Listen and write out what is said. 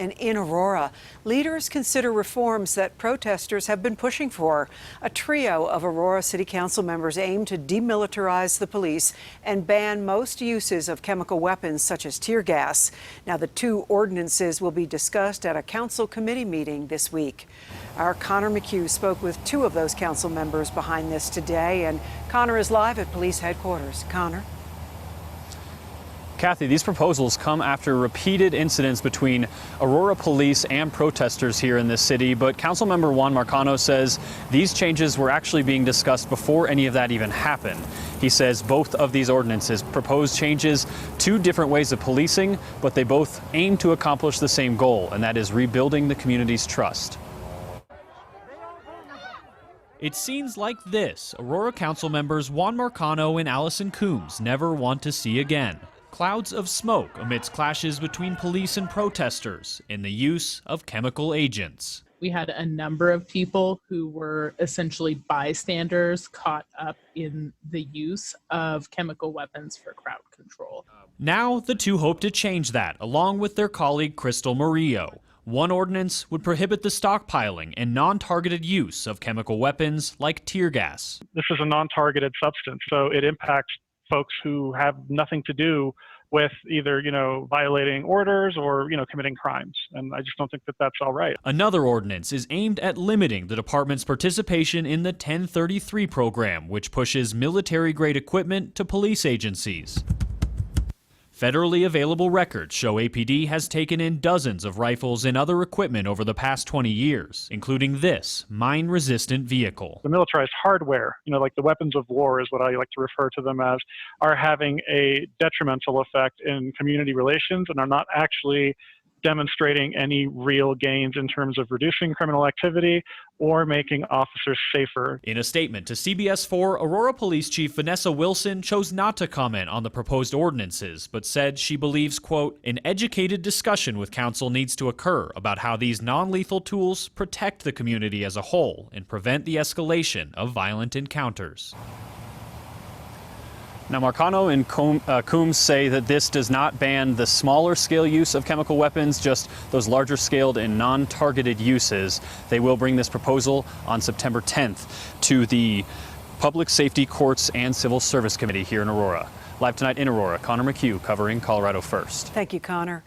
and in Aurora. Leaders consider reforms that protesters have been pushing for. A trio of Aurora City Council members aim to demilitarize the police and ban most uses of chemical weapons such as tear gas. Now, the two ordinances will be discussed at a council committee meeting this week. Our Connor McHugh spoke with two of those council members behind this today, and Connor is live at police headquarters. Connor. Kathy, these proposals come after repeated incidents between Aurora police and protesters here in this city, but Councilmember Juan Marcano says these changes were actually being discussed before any of that even happened. He says both of these ordinances propose changes to different ways of policing, but they both aim to accomplish the same goal, and that is rebuilding the community's trust. It scenes like this Aurora Council members Juan Marcano and Allison Coombs never want to see again. Clouds of smoke amidst clashes between police and protesters in the use of chemical agents. We had a number of people who were essentially bystanders caught up in the use of chemical weapons for crowd control. Now the two hope to change that, along with their colleague Crystal Murillo. One ordinance would prohibit the stockpiling and non-targeted use of chemical weapons like tear gas. This is a non-targeted substance, so it impacts folks who have nothing to do with either, violating orders or, committing crimes. And I just don't think that that's all right. Another ordinance is aimed at limiting the department's participation in the 1033 program, which pushes military-grade equipment to police agencies. Federally available records show APD has taken in dozens of rifles and other equipment over the past 20 years, including this mine-resistant vehicle. The militarized hardware, like the weapons of war is what I like to refer to them as, are having a detrimental effect in community relations and are not actually demonstrating any real gains in terms of reducing criminal activity or making officers safer. In a statement to CBS 4, Aurora Police Chief Vanessa Wilson chose not to comment on the proposed ordinances, but said she believes, quote, an educated discussion with council needs to occur about how these non-lethal tools protect the community as a whole and prevent the escalation of violent encounters. Now, Marcano and Coombs say that this does not ban the smaller scale use of chemical weapons, just those larger scaled and non-targeted uses. They will bring this proposal on September 10th to the Public Safety Courts and Civil Service Committee here in Aurora. Live tonight in Aurora, Connor McHugh covering Colorado First. Thank you, Connor.